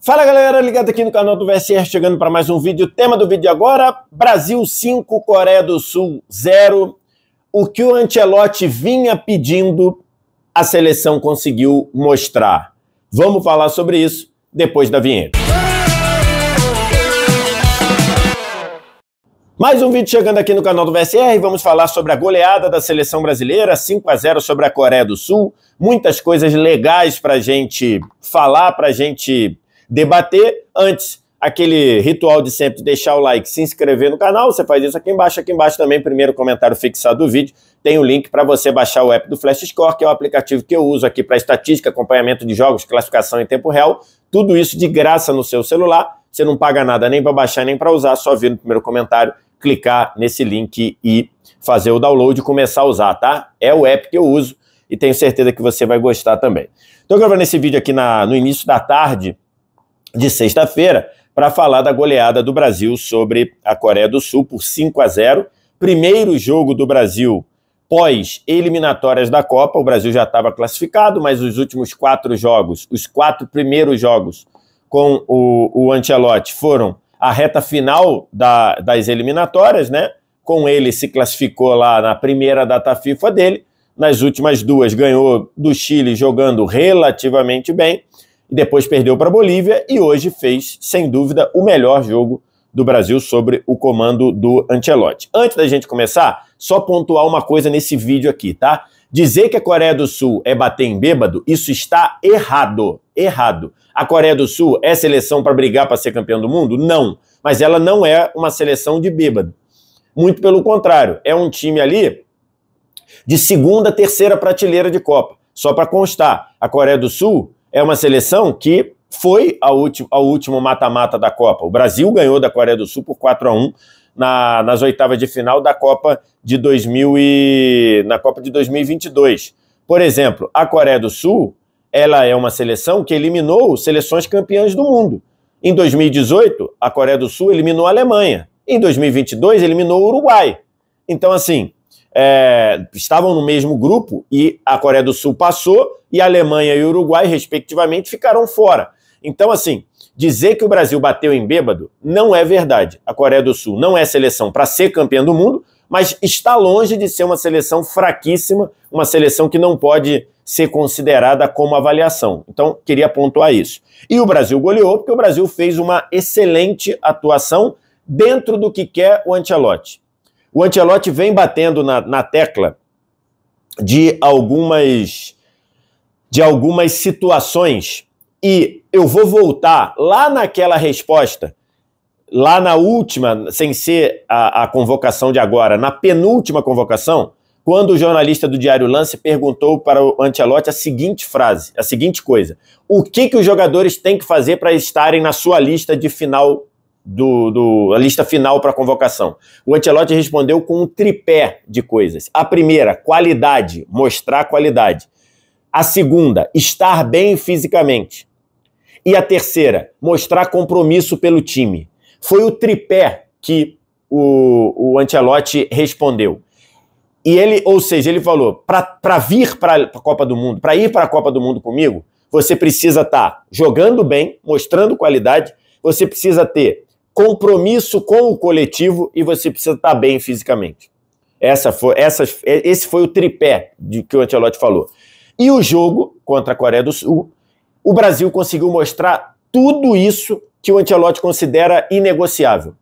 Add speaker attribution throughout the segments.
Speaker 1: Fala galera, ligado aqui no canal do VSR, chegando para mais um vídeo. O tema do vídeo agora, Brasil 5, Coreia do Sul 0. O que o Ancelotti vinha pedindo, a seleção conseguiu mostrar. Vamos falar sobre isso depois da vinheta. Mais um vídeo chegando aqui no canal do VSR, vamos falar sobre a goleada da seleção brasileira, 5-0 sobre a Coreia do Sul. Muitas coisas legais para a gente falar, para a gente debater. Antes, aquele ritual de sempre deixar o like, se inscrever no canal, você faz isso aqui embaixo também, primeiro comentário fixado do vídeo, tem o link para você baixar o app do Flash Score, que é o aplicativo que eu uso aqui para estatística, acompanhamento de jogos, classificação em tempo real, tudo isso de graça no seu celular, você não paga nada nem para baixar nem para usar, só vir no primeiro comentário, clicar nesse link e fazer o download e começar a usar, tá? É o app que eu uso e tenho certeza que você vai gostar também. Estou gravando esse vídeo aqui no início da tarde de sexta-feira para falar da goleada do Brasil sobre a Coreia do Sul por 5-0. Primeiro jogo do Brasil pós-eliminatórias da Copa. O Brasil já estava classificado, mas os últimos 4 jogos, os 4 primeiros jogos com o Ancelotti foram a reta final das eliminatórias, né? Com ele se classificou lá na primeira data FIFA dele. Nas últimas 2 ganhou do Chile jogando relativamente bem. E depois perdeu para a Bolívia e hoje fez, sem dúvida, o melhor jogo do Brasil sobre o comando do Ancelotti. Antes da gente começar, só pontuar uma coisa nesse vídeo aqui, tá? Dizer que a Coreia do Sul é bater em bêbado, isso está errado. Errado. A Coreia do Sul é seleção para brigar para ser campeão do mundo? Não. Mas ela não é uma seleção de bêbado. Muito pelo contrário. É um time ali de segunda, terceira prateleira de Copa. Só para constar, a Coreia do Sul é uma seleção que foi ao último mata-mata da Copa. O Brasil ganhou da Coreia do Sul por 4-1 nas oitavas de final da Copa de 2022. Por exemplo, a Coreia do Sul, ela é uma seleção que eliminou seleções campeãs do mundo. Em 2018, a Coreia do Sul eliminou a Alemanha. Em 2022, eliminou o Uruguai. Então, assim, estavam no mesmo grupo e a Coreia do Sul passou e a Alemanha e o Uruguai, respectivamente, ficaram fora. Então, assim, dizer que o Brasil bateu em bêbado não é verdade. A Coreia do Sul não é seleção para ser campeã do mundo, mas está longe de ser uma seleção fraquíssima, uma seleção que não pode ser considerada como avaliação. Então, queria pontuar isso. E o Brasil goleou porque o Brasil fez uma excelente atuação dentro do que quer o Ancelotti. O Ancelotti vem batendo na tecla de algumas situações e eu vou voltar lá naquela resposta, lá na última, sem ser a convocação de agora, na penúltima convocação, quando o jornalista do Diário Lance perguntou para o Ancelotti a seguinte frase, a seguinte coisa: o que os jogadores têm que fazer para estarem na sua lista de final, a lista final para a convocação? O Ancelotti respondeu com um tripé de coisas. A primeira, qualidade, mostrar qualidade. A segunda, estar bem fisicamente. E a terceira, mostrar compromisso pelo time. Foi o tripé que o Ancelotti respondeu. E ele, ou seja, ele falou, para vir para a Copa do Mundo, para ir para a Copa do Mundo comigo, você precisa estar jogando bem, mostrando qualidade, você precisa ter compromisso com o coletivo e você precisa estar bem fisicamente. Esse foi o tripé que o Ancelotti falou. E o jogo contra a Coreia do Sul, o Brasil conseguiu mostrar tudo isso que o Ancelotti considera inegociável.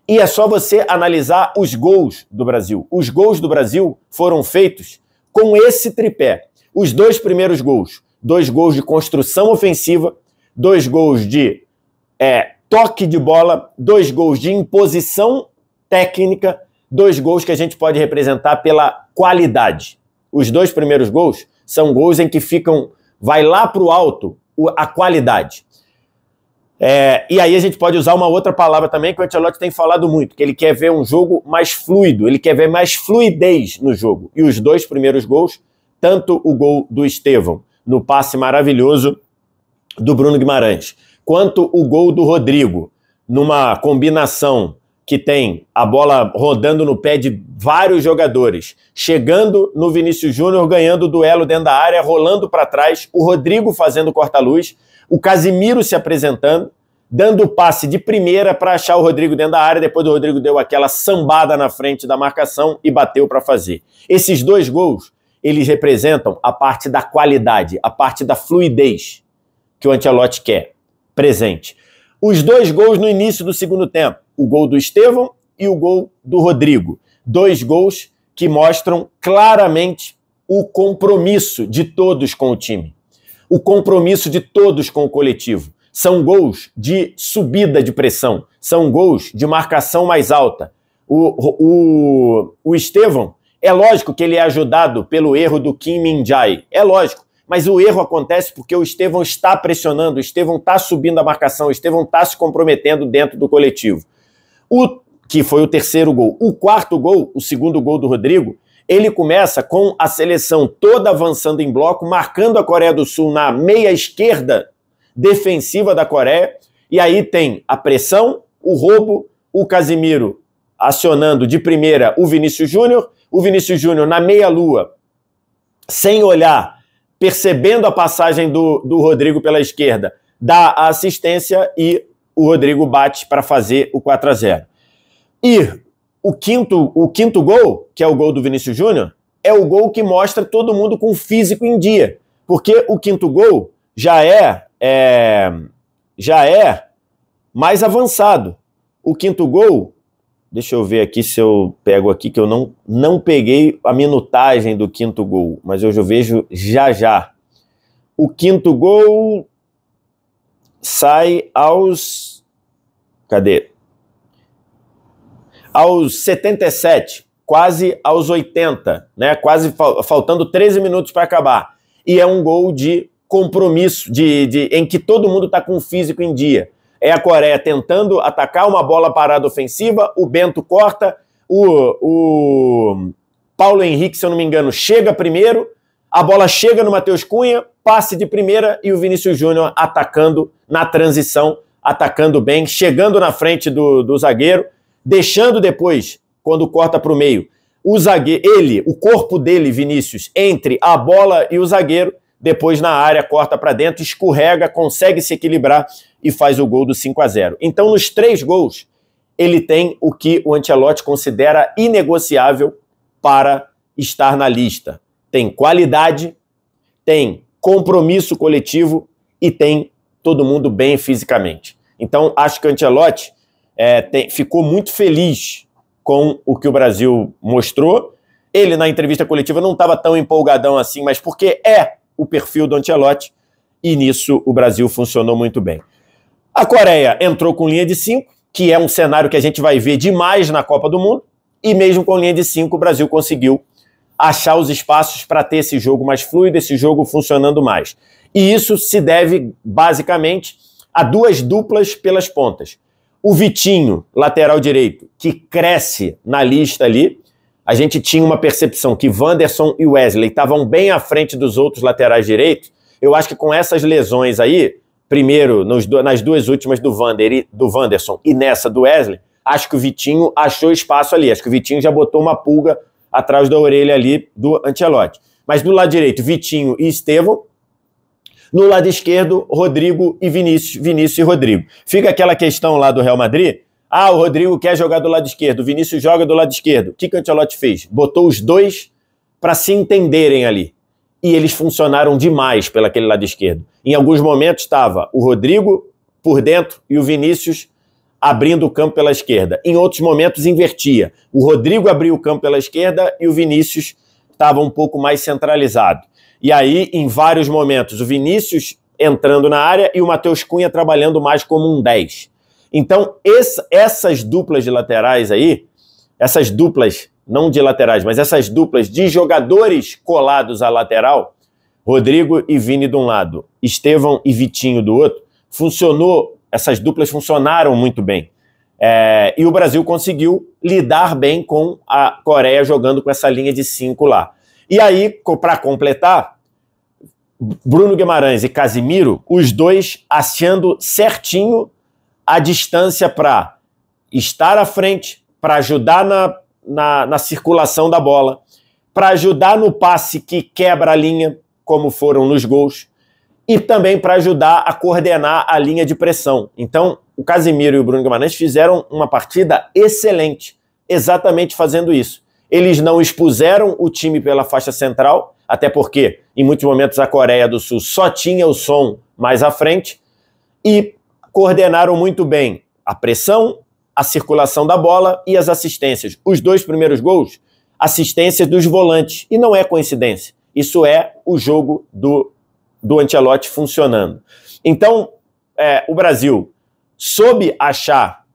Speaker 1: E é só você analisar os gols do Brasil. Os gols do Brasil foram feitos com esse tripé. Os 2 primeiros gols, 2 gols de construção ofensiva, 2 gols de toque de bola, 2 gols de imposição técnica, 2 gols que a gente pode representar pela qualidade. Os 2 primeiros gols são gols em que vai lá para o alto a qualidade. E aí a gente pode usar uma outra palavra também que o Ancelotti tem falado muito, que ele quer ver um jogo mais fluido, ele quer ver mais fluidez no jogo. E os 2 primeiros gols, tanto o gol do Estevão, no passe maravilhoso do Bruno Guimarães, quanto o gol do Rodrigo, numa combinação que tem a bola rodando no pé de vários jogadores, chegando no Vinícius Júnior, ganhando o duelo dentro da área, rolando para trás, o Rodrigo fazendo corta-luz, o Casimiro se apresentando, dando o passe de primeira para achar o Rodrigo dentro da área, depois o Rodrigo deu aquela sambada na frente da marcação e bateu para fazer. Esses 2 gols, eles representam a parte da qualidade, a parte da fluidez que o Ancelotti quer, presente. Os 2 gols no início do segundo tempo, o gol do Estevão e o gol do Rodrigo. 2 gols que mostram claramente o compromisso de todos com o time, o compromisso de todos com o coletivo. São gols de subida de pressão, são gols de marcação mais alta. O Estevão, é lógico que ele é ajudado pelo erro do Kim Min-jae, é lógico, mas o erro acontece porque o Estevão está pressionando, o Estevão está subindo a marcação, o Estevão está se comprometendo dentro do coletivo. Que foi o 3º gol. O 4º gol, o 2º gol do Rodrigo, ele começa com a seleção toda avançando em bloco, marcando a Coreia do Sul na meia esquerda defensiva da Coreia, e aí tem a pressão, o roubo, o Casimiro acionando de primeira o Vinícius Júnior na meia-lua, sem olhar, percebendo a passagem do Rodrigo pela esquerda, dá a assistência e o Rodrigo bate para fazer o 4-0. E o quinto gol, que é o gol do Vinícius Júnior, é o gol que mostra todo mundo com o físico em dia, porque o 5º gol já é mais avançado. O 5º gol, deixa eu ver aqui se eu pego aqui, que eu não peguei a minutagem do 5º gol, mas eu já vejo já. O 5º gol sai aos... Cadê? Aos 77, quase aos 80, né? Quase faltando 13 minutos para acabar. E é um gol de compromisso, em que todo mundo está com o físico em dia. É a Coreia tentando atacar uma bola parada ofensiva, o Bento corta, o Paulo Henrique, se eu não me engano, chega primeiro, a bola chega no Matheus Cunha, passe de primeira e o Vinícius Júnior atacando na transição, atacando bem, chegando na frente do zagueiro, deixando depois, quando corta para o meio, o corpo dele, Vinícius, entre a bola e o zagueiro, depois na área, corta para dentro, escorrega, consegue se equilibrar e faz o gol do 5-0. Então, nos 3 gols, ele tem o que o Ancelotti considera inegociável para estar na lista. Tem qualidade, tem compromisso coletivo e tem todo mundo bem fisicamente. Então, acho que o Ancelotti ficou muito feliz com o que o Brasil mostrou. Ele, na entrevista coletiva, não estava tão empolgadão assim, mas porque o perfil do Ancelotti, e nisso o Brasil funcionou muito bem. A Coreia entrou com linha de 5, que é um cenário que a gente vai ver demais na Copa do Mundo, e mesmo com linha de 5 o Brasil conseguiu achar os espaços para ter esse jogo mais fluido, esse jogo funcionando mais. E isso se deve, basicamente, a 2 duplas pelas pontas. O Vitinho, lateral direito, que cresce na lista ali. A gente tinha uma percepção que Wanderson e Wesley estavam bem à frente dos outros laterais direitos. Eu acho que com essas lesões aí, primeiro nas 2 últimas do Wanderson e nessa do Wesley, acho que o Vitinho achou espaço ali. Acho que o Vitinho já botou uma pulga atrás da orelha ali do Ancelotti. Mas do lado direito, Vitinho e Estevão. No lado esquerdo, Rodrigo e Vinícius e Rodrigo. Fica aquela questão lá do Real Madrid. O Rodrigo quer jogar do lado esquerdo, o Vinícius joga do lado esquerdo. O que o Ancelotti fez? Botou os 2 para se entenderem ali. E eles funcionaram demais pelaquele lado esquerdo. Em alguns momentos estava o Rodrigo por dentro e o Vinícius abrindo o campo pela esquerda. Em outros momentos invertia. O Rodrigo abriu o campo pela esquerda e o Vinícius estava um pouco mais centralizado. E aí, em vários momentos, o Vinícius entrando na área e o Matheus Cunha trabalhando mais como um 10. Então, essas duplas de laterais aí, essas duplas, não de laterais, mas essas duplas de jogadores colados à lateral, Rodrigo e Vini de um lado, Estevão e Vitinho do outro, essas duplas funcionaram muito bem. E o Brasil conseguiu lidar bem com a Coreia jogando com essa linha de 5 lá. E aí, para completar, Bruno Guimarães e Casimiro, os 2 achando certinho a distância para estar à frente, para ajudar na circulação da bola, para ajudar no passe que quebra a linha, como foram nos gols, e também para ajudar a coordenar a linha de pressão. Então, o Casemiro e o Bruno Guimarães fizeram uma partida excelente, exatamente fazendo isso. Eles não expuseram o time pela faixa central, até porque, em muitos momentos, a Coreia do Sul só tinha o som mais à frente, e coordenaram muito bem a pressão, a circulação da bola e as assistências. Os 2 primeiros gols, assistências dos volantes. E não é coincidência. Isso é o jogo do Ancelotti funcionando. Então, o Brasil soube achar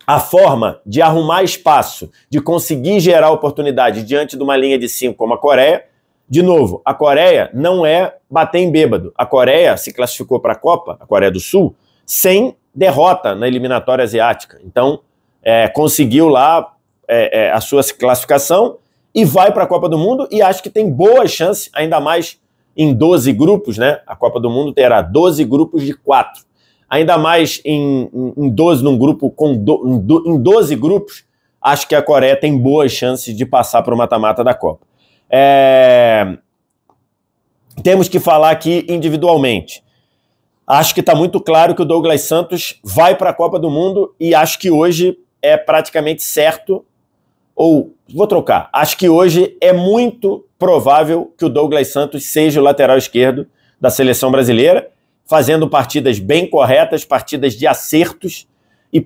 Speaker 1: a forma de arrumar espaço, de conseguir gerar oportunidade diante de uma linha de 5 como a Coreia. De novo, a Coreia não é bater em bêbado. A Coreia se classificou para a Copa, a Coreia do Sul, sem derrota na eliminatória asiática. Então, conseguiu lá a sua classificação e vai para a Copa do Mundo e acho que tem boa chance, ainda mais em 12 grupos, né? A Copa do Mundo terá 12 grupos de 4. Ainda mais em 12, num grupo em 12 grupos, acho que a Coreia tem boas chances de passar para o mata-mata da Copa. Temos que falar aqui individualmente. Acho que está muito claro que o Douglas Santos vai para a Copa do Mundo e acho que hoje é praticamente certo, ou vou trocar, acho que hoje é muito provável que o Douglas Santos seja o lateral esquerdo da seleção brasileira, fazendo partidas bem corretas, partidas de acertos e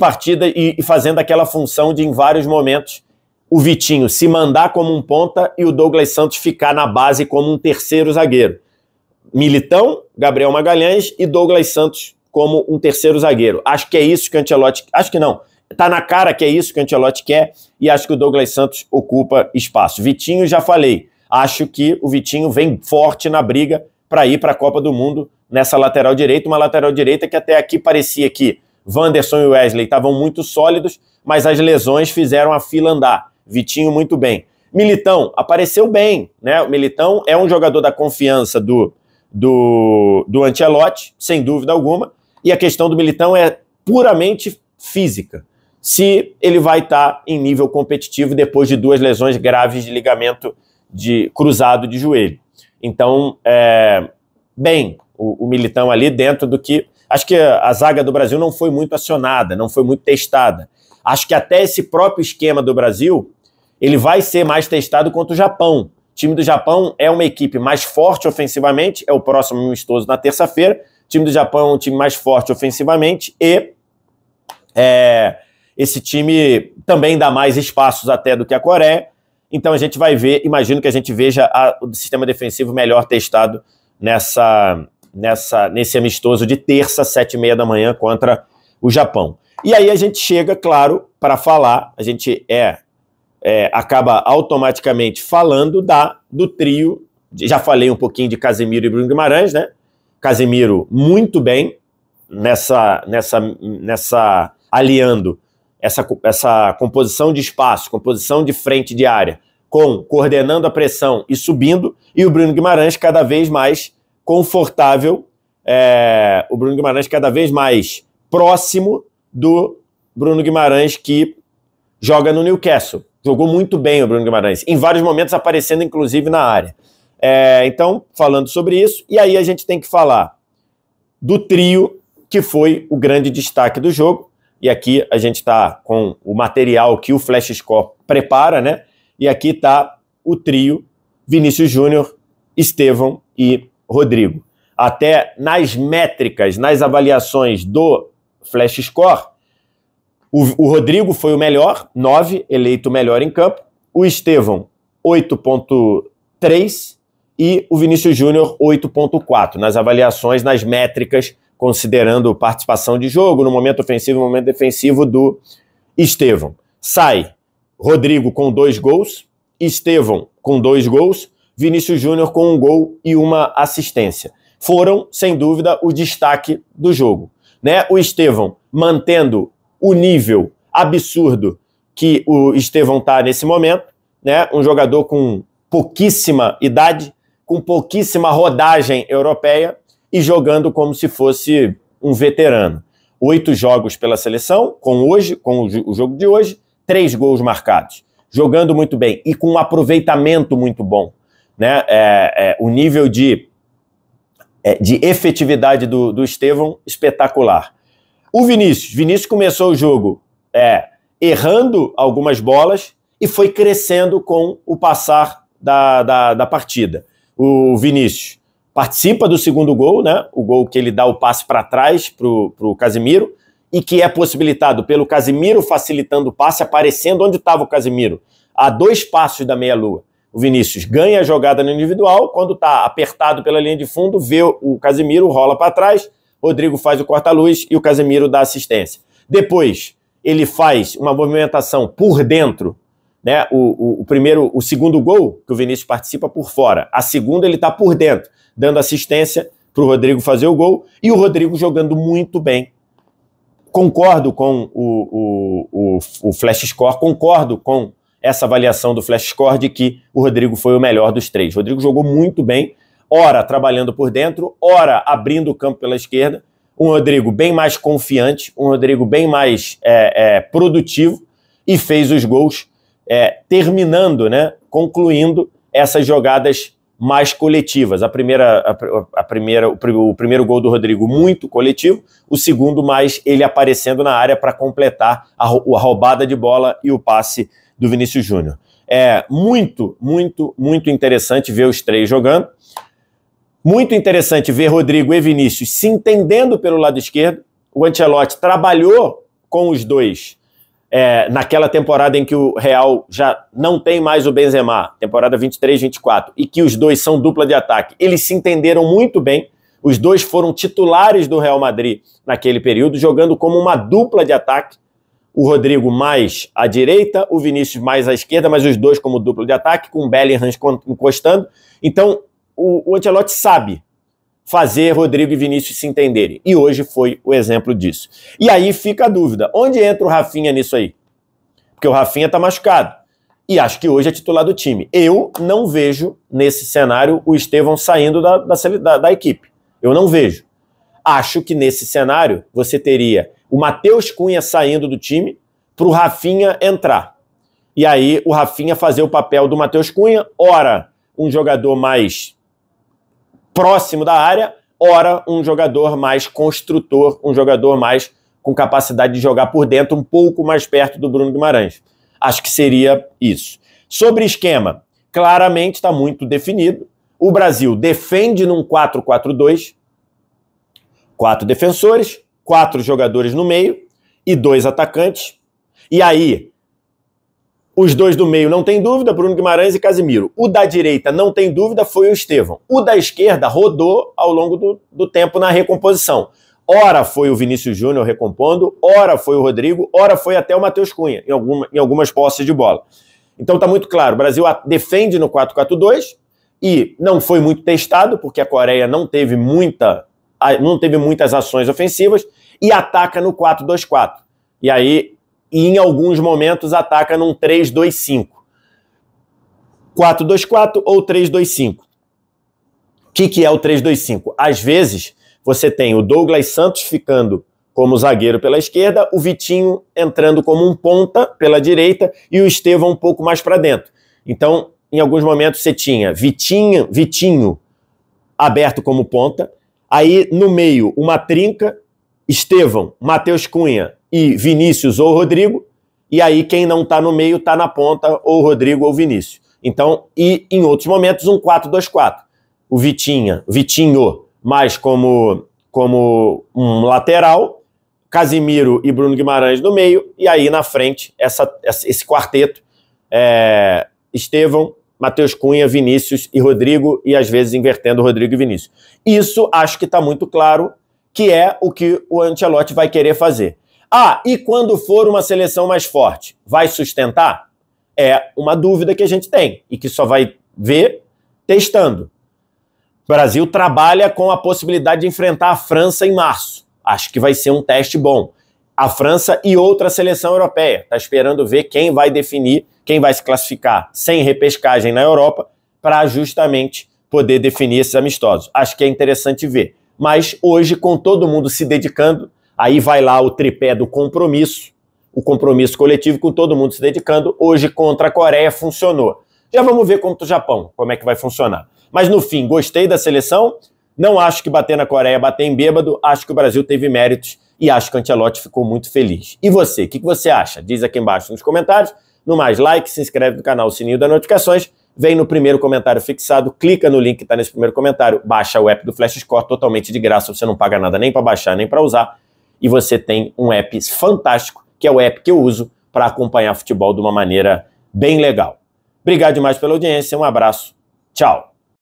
Speaker 1: fazendo aquela função de, em vários momentos, o Vitinho se mandar como um ponta e o Douglas Santos ficar na base como um terceiro zagueiro. Militão, Gabriel Magalhães e Douglas Santos como um terceiro zagueiro. Acho que é isso que o Ancelotti... Acho que não. Tá na cara que é isso que o Ancelotti quer e acho que o Douglas Santos ocupa espaço. Vitinho, já falei. Acho que o Vitinho vem forte na briga para ir para a Copa do Mundo nessa lateral direita. Uma lateral direita que até aqui parecia que Wanderson e Wesley estavam muito sólidos, mas as lesões fizeram a fila andar. Vitinho muito bem. Militão apareceu bem, né? O Militão é um jogador da confiança do Ancelotti, sem dúvida alguma, e a questão do Militão é puramente física. Se ele vai estar em nível competitivo depois de 2 lesões graves de ligamento cruzado de joelho. Então, bem, o Militão ali dentro do que... Acho que a zaga do Brasil não foi muito acionada, não foi muito testada. Acho que até esse próprio esquema do Brasil, ele vai ser mais testado contra o Japão. O time do Japão é uma equipe mais forte ofensivamente, é o próximo amistoso na terça-feira. O time do Japão é um time mais forte ofensivamente e esse time também dá mais espaços até do que a Coreia. Então a gente vai ver, imagino que a gente veja o sistema defensivo melhor testado nesse amistoso de terça, 7h30 da manhã, contra o Japão. E aí a gente chega, claro, para falar, a gente acaba automaticamente falando do trio. Já falei um pouquinho de Casemiro e Bruno Guimarães, né? Casemiro muito bem aliando essa composição de espaço, composição de frente de área, coordenando a pressão e subindo, e o Bruno Guimarães cada vez mais confortável, o Bruno Guimarães cada vez mais próximo do Bruno Guimarães que joga no Newcastle. Jogou muito bem o Bruno Guimarães, em vários momentos aparecendo inclusive na área. Então, falando sobre isso, e aí a gente tem que falar do trio que foi o grande destaque do jogo, e aqui a gente está com o material que o Flash Score prepara, né? E aqui está o trio Vinícius Júnior, Estevão e Rodrigo. Até nas métricas, nas avaliações do Flash Score, o Rodrigo foi o melhor, 9, eleito o melhor em campo. O Estevão, 8,3 e o Vinícius Júnior, 8,4. Nas avaliações, nas métricas, considerando participação de jogo, no momento ofensivo e no momento defensivo do Estevão. Sai Rodrigo com 2 gols, Estevão com 2 gols, Vinícius Júnior com 1 gol e 1 assistência. Foram, sem dúvida, o destaque do jogo, né? O Estevão mantendo o nível absurdo que o Estevão está nesse momento, né? Um jogador com pouquíssima idade, com pouquíssima rodagem europeia e jogando como se fosse um veterano. 8 jogos pela seleção, com o jogo de hoje, 3 gols marcados, jogando muito bem e com um aproveitamento muito bom, né? O nível de efetividade do Estevão, espetacular. O Vinícius começou o jogo errando algumas bolas e foi crescendo com o passar da partida. O Vinícius participa do segundo gol, né? O gol que ele dá o passe para trás para o Casemiro, e que é possibilitado pelo Casemiro facilitando o passe, aparecendo onde estava o Casemiro, a 2 passos da meia-lua. O Vinícius ganha a jogada no individual, quando está apertado pela linha de fundo, vê o Casemiro, rola para trás, Rodrigo faz o corta-luz e o Casemiro dá assistência. Depois, ele faz uma movimentação por dentro, né? O segundo gol, que o Vinícius participa por fora. A segunda, ele está por dentro, dando assistência para o Rodrigo fazer o gol, e o Rodrigo jogando muito bem. Concordo com o Flash Score, concordo com essa avaliação do Flash Score de que o Rodrigo foi o melhor dos 3. O Rodrigo jogou muito bem, ora trabalhando por dentro, ora abrindo o campo pela esquerda, um Rodrigo bem mais confiante, um Rodrigo bem mais produtivo, e fez os gols terminando, né, concluindo essas jogadas mais coletivas. O primeiro gol do Rodrigo muito coletivo, o segundo mais ele aparecendo na área para completar a roubada de bola e o passe do Vinícius Júnior. É muito, muito, muito interessante ver os 3 jogando. Muito interessante ver Rodrigo e Vinícius se entendendo pelo lado esquerdo. O Ancelotti trabalhou com os dois naquela temporada em que o Real já não tem mais o Benzema, temporada 23-24, e que os dois são dupla de ataque. Eles se entenderam muito bem. Os dois foram titulares do Real Madrid naquele período, jogando como uma dupla de ataque. O Rodrigo mais à direita, o Vinícius mais à esquerda, mas os dois como dupla de ataque, com o Bellingham encostando. Então, o Ancelotti sabe fazer Rodrigo e Vinícius se entenderem. E hoje foi o exemplo disso. E aí fica a dúvida, onde entra o Rafinha nisso aí? Porque o Rafinha está machucado. E acho que hoje é titular do time. Eu não vejo, nesse cenário, o Estevão saindo da equipe. Eu não vejo. Acho que nesse cenário você teria o Matheus Cunha saindo do time para o Rafinha entrar. E aí o Rafinha fazer o papel do Matheus Cunha, ora um jogador mais próximo da área, ora um jogador mais construtor, um jogador mais com capacidade de jogar por dentro, um pouco mais perto do Bruno Guimarães. Acho que seria isso. Sobre esquema, claramente está muito definido. O Brasil defende num 4-4-2, 4 defensores, 4 jogadores no meio e 2 atacantes. E aí, os 2 do meio não tem dúvida, Bruno Guimarães e Casemiro. O da direita não tem dúvida, foi o Estevão. O da esquerda rodou ao longo do tempo na recomposição. Ora foi o Vinícius Júnior recompondo, ora foi o Rodrigo, ora foi até o Matheus Cunha, em algumas posses de bola. Então tá muito claro, o Brasil defende no 4-4-2 e não foi muito testado, porque a Coreia não teve muitas ações ofensivas, e ataca no 4-2-4. E aí, em alguns momentos, ataca num 3-2-5. 4-2-4 ou 3-2-5. O que é o 3-2-5? Às vezes, você tem o Douglas Santos ficando como zagueiro pela esquerda, o Vitinho entrando como um ponta pela direita e o Estevão um pouco mais para dentro. Então, em alguns momentos, você tinha Vitinho aberto como ponta, aí no meio uma trinca, Estevão, Matheus Cunha e Vinícius ou Rodrigo, e aí quem não está no meio está na ponta, ou Rodrigo ou Vinícius. Então, e em outros momentos um 4-2-4. O Vitinho mais como um lateral, Casemiro e Bruno Guimarães no meio, e aí na frente esse quarteto, Estevão, Matheus Cunha, Vinícius e Rodrigo, e às vezes invertendo Rodrigo e Vinícius. Isso acho que está muito claro que é o que o Ancelotti vai querer fazer. E quando for uma seleção mais forte, vai sustentar? É uma dúvida que a gente tem e que só vai ver testando. O Brasil trabalha com a possibilidade de enfrentar a França em março. Acho que vai ser um teste bom. A França e outra seleção europeia. Está esperando ver quem vai definir, quem vai se classificar sem repescagem na Europa, para justamente poder definir esses amistosos. Acho que é interessante ver. Mas hoje, com todo mundo se dedicando, Aí vai lá o tripé do compromisso, o compromisso coletivo com todo mundo se dedicando. Hoje contra a Coreia funcionou. Já vamos ver contra o Japão, como é que vai funcionar. Mas no fim, gostei da seleção, não acho que bater na Coreia, bater em bêbado, acho que o Brasil teve méritos e acho que o Ancelotti ficou muito feliz. E você, o que você acha? Diz aqui embaixo nos comentários. No mais, like, se inscreve no canal, sininho das notificações, vem no primeiro comentário fixado, clica no link que está nesse primeiro comentário, baixa o app do Flash Score totalmente de graça, você não paga nada nem para baixar, nem para usar, e você tem um app fantástico, que é o app que eu uso para acompanhar futebol de uma maneira bem legal. Obrigado demais pela audiência, um abraço, tchau!